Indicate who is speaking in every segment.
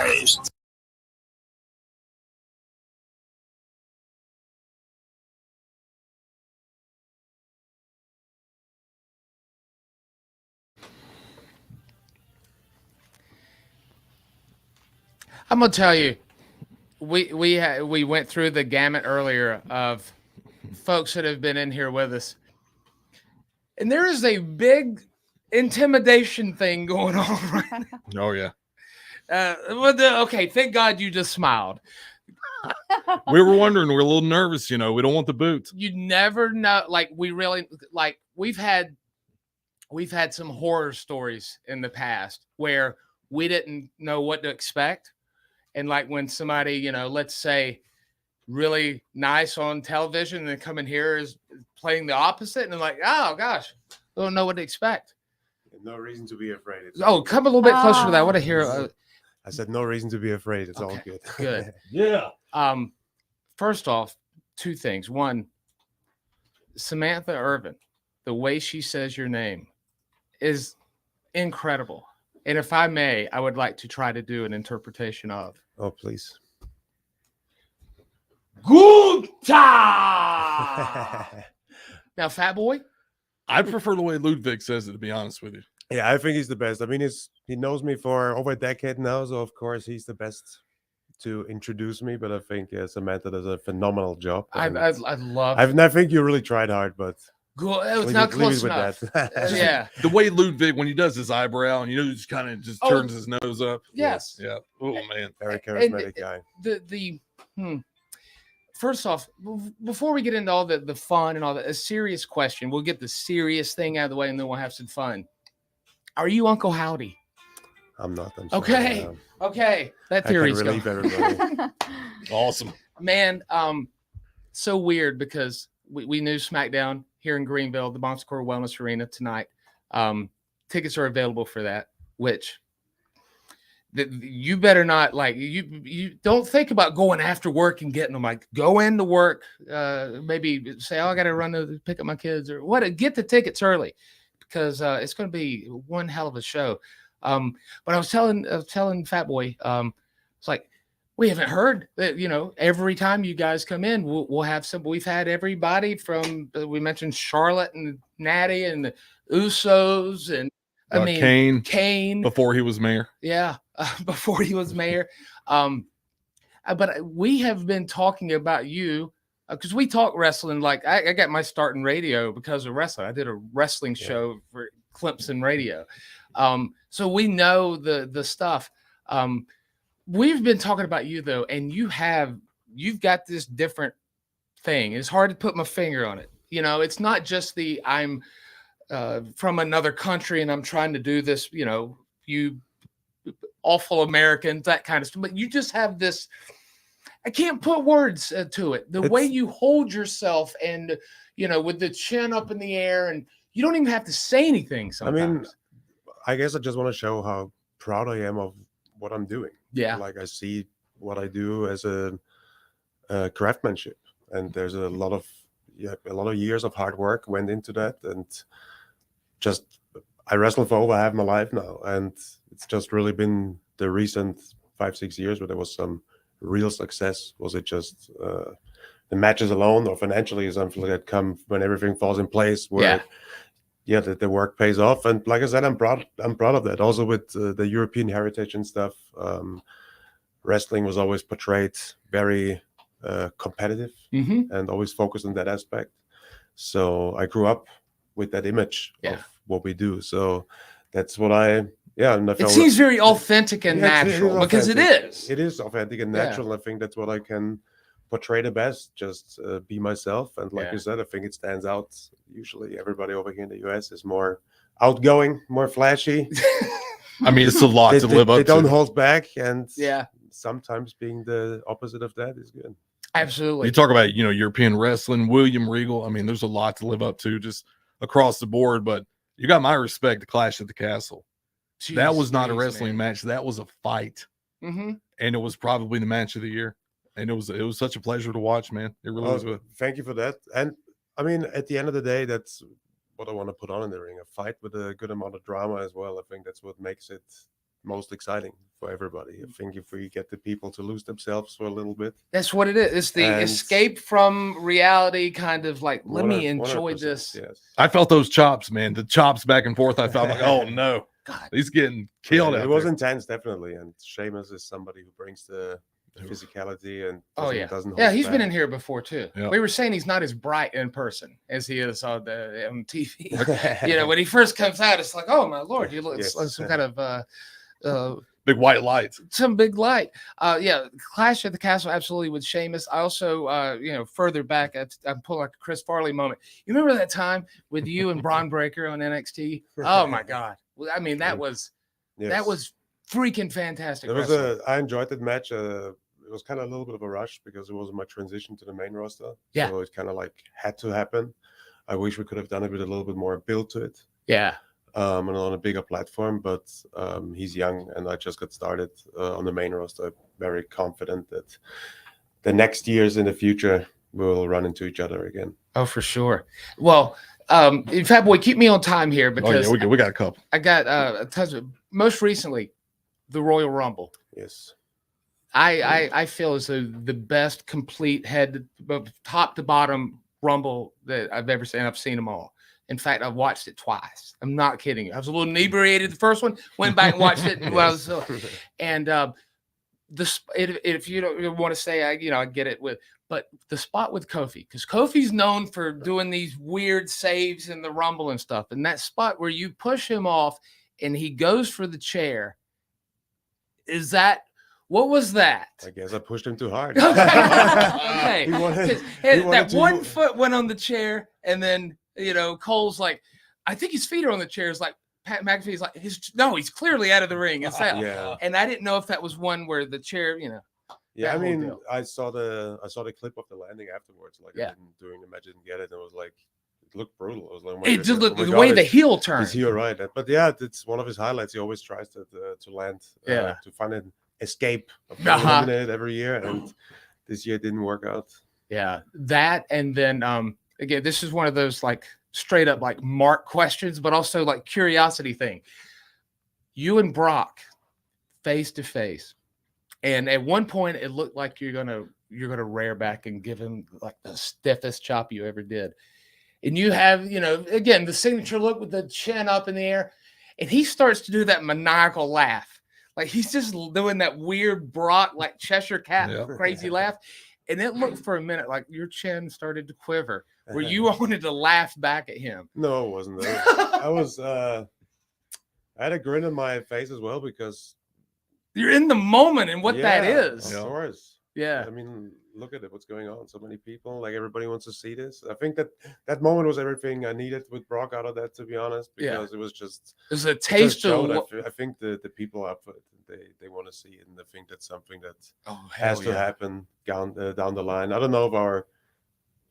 Speaker 1: pleasantries.
Speaker 2: I'm gonna tell you, we went through the gamut earlier of folks that have been in here with us, and there is a big intimidation thing going on right now.
Speaker 3: Oh yeah.
Speaker 2: Okay, thank God you just smiled.
Speaker 3: We were wondering. We're a little nervous. We don't want the boot.
Speaker 2: You never know. Like we've had some horror stories in the past where we didn't know what to expect. And like when somebody, let's say really nice on television and then come in here is playing the opposite. And they're like, oh gosh, I don't know what to expect.
Speaker 4: No reason to be afraid.
Speaker 2: Come a little bit closer to that. I want to hear.
Speaker 4: I said no reason to be afraid. It's
Speaker 2: okay,
Speaker 4: all good.
Speaker 2: Good.
Speaker 3: Yeah.
Speaker 2: First off, two things. One, Samantha Irvin, the way she says your name is incredible. And if I may, I would like to try to do an interpretation of.
Speaker 4: Oh, please.
Speaker 2: Gunther! Now, Fat Boy?
Speaker 3: I prefer the way Ludwig says it, to be honest with you.
Speaker 4: Yeah, I think he's the best. I mean, he knows me for over a decade now, so of course he's the best to introduce me. But I think Samantha does a phenomenal job.
Speaker 2: I love.
Speaker 4: I think you really tried hard, but
Speaker 2: it's not close enough. Yeah,
Speaker 3: the way Ludwig, when he does his eyebrow and just kind of turns his nose up.
Speaker 2: Yes.
Speaker 3: Yeah. Oh man,
Speaker 4: very charismatic guy.
Speaker 2: First off, before we get into all the fun and all that, a serious question. We'll get the serious thing out of the way, and then we'll have some fun. Are you Uncle Howdy?
Speaker 4: I'm not. I'm
Speaker 2: sorry. Okay. That theory's going.
Speaker 4: Everybody.
Speaker 3: Awesome.
Speaker 2: Man, so weird because we knew SmackDown here in Greenville, the Bon Secours Wellness Arena tonight. Tickets are available for that, which you better not you don't think about going after work and getting them. Like, go into work, maybe say, I got to run to pick up my kids or what. Get the tickets early because it's going to be one hell of a show. But I was telling Fat Boy, it's like, we haven't heard that, every time you guys come in, we'll have some. We've had everybody from, we mentioned Charlotte and Natty and the Usos and Kane
Speaker 3: before he was mayor.
Speaker 2: Yeah, before he was mayor. But we have been talking about you because we talk wrestling. Like I got my start in radio because of wrestling. I did a wrestling show for Clemson Radio. So we know the stuff. We've been talking about you though, and you've got this different thing. It's hard to put my finger on it. It's not just I'm from another country and I'm trying to do this, you awful Americans, that kind of stuff. But you just have this, I can't put words to it. The way you hold yourself and, with the chin up in the air and you don't even have to say anything sometimes.
Speaker 4: I mean, I guess I just want to show how proud I am of what I'm doing.
Speaker 2: Yeah.
Speaker 4: Like I see what I do as a craftsmanship, and there's a lot of years of hard work went into that, and just I wrestle for over half my life now, and it's just really been the recent 5-6 years where there was some real success. Was it just the matches alone, or financially something that come when everything falls in place? Where the work pays off, and like I said, I'm proud of that. Also with the European heritage and stuff, wrestling was always portrayed very competitive and always focused on that aspect. So I grew up with that image of what we do. So that's what and
Speaker 2: it seems very authentic and natural because it is.
Speaker 4: It is authentic and natural. I think that's what I can portray the best, just be myself. And like you said, I think it stands out. Usually everybody over here in the US is more outgoing, more flashy.
Speaker 3: I mean, it's a lot to live up to.
Speaker 4: They don't hold back, and
Speaker 2: sometimes
Speaker 4: being the opposite of that is good.
Speaker 2: Absolutely.
Speaker 3: You talk about, European wrestling, William Regal. I mean, there's a lot to live up to just across the board, but you got my respect to Clash at the Castle. Jeez, that was not a wrestling match. That was a fight. And it was probably the match of the year. And it was such a pleasure to watch, man. It really was.
Speaker 4: Thank you for that. And I mean, at the end of the day, that's what I want to put on in the ring, a fight with a good amount of drama as well. I think that's what makes it most exciting for everybody. I think if we get the people to lose themselves for a little bit,
Speaker 2: that's what it is. It's the escape from reality, kind of like, let me enjoy this.
Speaker 4: Yes.
Speaker 3: I felt those chops, man. The chops back and forth. I felt like, oh no,
Speaker 2: God,
Speaker 3: he's getting killed.
Speaker 4: It was intense, definitely. And Sheamus is somebody who brings the physicality and doesn't hold
Speaker 2: he's
Speaker 4: back.
Speaker 2: been in here before too.
Speaker 3: Yeah.
Speaker 2: We were saying he's not as bright in person as he is on TV. You know, when he first comes out, it's like, oh my Lord, you look like some kind of
Speaker 3: big white lights,
Speaker 2: some big light. Clash at the Castle, absolutely, with Sheamus. I also, further back, I'm pulling like a Chris Farley moment. You remember that time with you and Braun Breaker on NXT? Oh my God! I mean, that was freaking fantastic.
Speaker 4: I enjoyed that match. It was kind of a little bit of a rush because it was my transition to the main roster.
Speaker 2: Yeah.
Speaker 4: So it kind of like had to happen. I wish we could have done it with a little bit more build to it.
Speaker 2: Yeah.
Speaker 4: And on a bigger platform, but he's young and I just got started on the main roster. I'm very confident that the next years in the future we'll run into each other again.
Speaker 2: Oh, for sure. Well, in fact, boy, keep me on time here because
Speaker 3: we got a couple.
Speaker 2: I got tons of, most recently, the Royal Rumble.
Speaker 4: Yes.
Speaker 2: I feel as though the best complete top to bottom Rumble that I've ever seen. I've seen them all. In fact, I've watched it twice. I'm not kidding you. I was a little inebriated the first one, went back and watched it. If you don't want to say, I get it but the spot with Kofi, because Kofi's known for doing these weird saves in the Rumble and stuff. And that spot where you push him off and he goes for the chair, what was that?
Speaker 4: I guess I pushed him too hard.
Speaker 2: Okay. That one foot went on the chair, and then Cole's like, I think his feet are on the chair. It's like Pat McAfee's like, he's clearly out of the ring. And I didn't know if that was one where the chair,
Speaker 4: Yeah, I mean, I saw the clip of the landing afterwards. Like, during the match, I didn't get it. And it was like, it looked brutal. I was like,
Speaker 2: it just looked the way the heel turned.
Speaker 4: Is he all right? But yeah, it's one of his highlights. He always tries to land, to find an escape of being eliminated every year. And this year it didn't work out.
Speaker 2: Yeah, that, and then again, this is one of those like straight up like Mark questions, but also like curiosity thing. You and Brock face to face, and at one point it looked like you're gonna rear back and give him like the stiffest chop you ever did, and you have again the signature look with the chin up in the air, and he starts to do that maniacal laugh, like he's just doing that weird Brock like Cheshire Cat crazy laugh. And it looked for a minute like your chin started to quiver, where you wanted to laugh back at him.
Speaker 4: No, it wasn't that. I had a grin on my face as well because
Speaker 2: you're in the moment and what that is.
Speaker 4: Of course.
Speaker 2: Yeah.
Speaker 4: I mean, look at it. What's going on? So many people. Like, everybody wants to see this. I think that moment was everything I needed with Brock out of that, to be honest, because it was just.
Speaker 2: It was a taste of.
Speaker 4: I think the people are up for it. They want to see it, and I think that's something that has to happen down the line. I don't know if our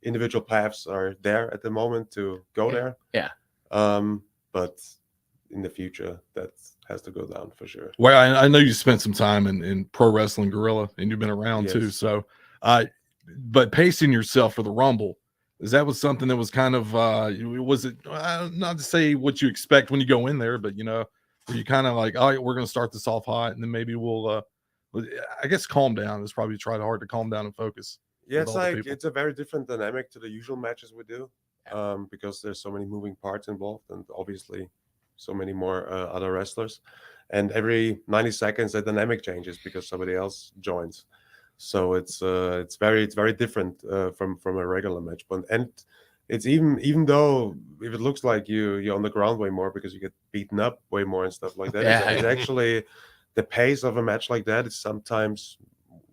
Speaker 4: individual paths are there at the moment to go there.
Speaker 2: Yeah.
Speaker 4: But in the future, that has to go down for sure.
Speaker 3: Well, I know you spent some time in Pro Wrestling Guerrilla, and you've been around too. So, but pacing yourself for the Rumble, was something that was kind of was it not to say what you expect when you go in there, but were you kind of like, all right, we're going to start this off hot, and then maybe we'll, I guess, calm down. It's probably tried hard to calm down and focus.
Speaker 4: Yeah, it's a very different dynamic to the usual matches we do, because there's so many moving parts involved, and obviously so many more other wrestlers. And every 90 seconds, the dynamic changes because somebody else joins. So it's very different from a regular match. And it's even though if it looks like you're on the ground way more because you get beaten up way more and stuff like that, it's actually the pace of a match like that is sometimes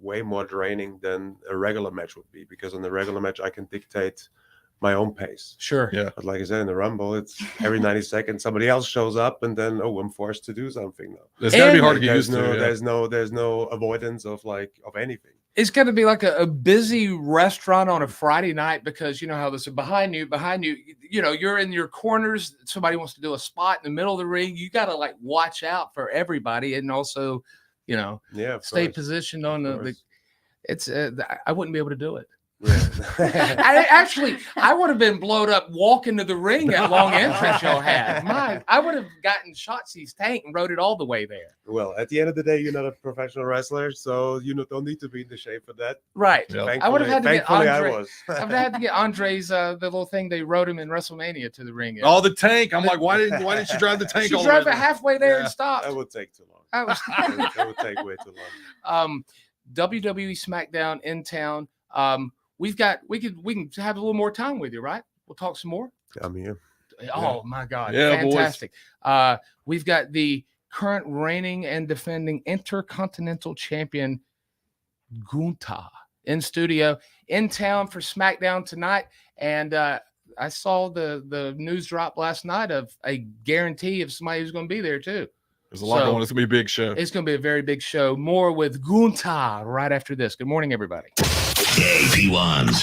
Speaker 4: way more draining than a regular match would be, because in a regular match I can dictate my own pace.
Speaker 2: Sure.
Speaker 3: Yeah.
Speaker 4: But like I said, in the Rumble, it's every 90 seconds somebody else shows up, and then I'm forced to do something now.
Speaker 3: It's gotta be hard to get used to.
Speaker 4: There's no avoidance of anything.
Speaker 2: It's going to be like a busy restaurant on a Friday night, because you know how this is behind you, you're in your corners. Somebody wants to do a spot in the middle of the ring. You got to like watch out for everybody, and also, stay positioned on the. It's I wouldn't be able to do it. I would have been blowed up walking to the ring at long entrance y'all had. I would have gotten Shotzi's tank and rode it all the way there.
Speaker 4: Well, at the end of the day, you're not a professional wrestler, so you don't need to be in the shape for that.
Speaker 2: Right.
Speaker 3: Yep.
Speaker 2: I would have had to get
Speaker 4: Thankfully,
Speaker 2: Andre.
Speaker 4: I was.
Speaker 2: I would have had to get Andre's the little thing they rode him in WrestleMania to the ring.
Speaker 3: Oh, the tank. I'm like, why didn't you drive the tank?
Speaker 2: She
Speaker 3: all the
Speaker 2: drove
Speaker 3: way
Speaker 2: it
Speaker 3: there?
Speaker 2: halfway there and
Speaker 3: Yeah.
Speaker 2: stopped.
Speaker 4: That would take too long.
Speaker 2: That
Speaker 4: That would take way too long.
Speaker 2: WWE SmackDown in town. We can have a little more time with you, right? We'll talk some more.
Speaker 4: I'm here.
Speaker 2: Oh my God.
Speaker 3: Yeah,
Speaker 2: fantastic. We've got the current reigning and defending Intercontinental Champion Gunther in studio in town for SmackDown tonight. And I saw the news drop last night of a guarantee of somebody who's going to be there too.
Speaker 3: There's a lot going on. It's going to be a big show.
Speaker 2: It's going to be a very big show. More with Gunther right after this. Good morning, everybody.
Speaker 1: Hey, P1s.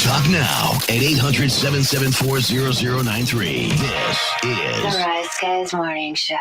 Speaker 1: Talk now at 800-774-0093. This is
Speaker 5: The Rise Guys Morning Show.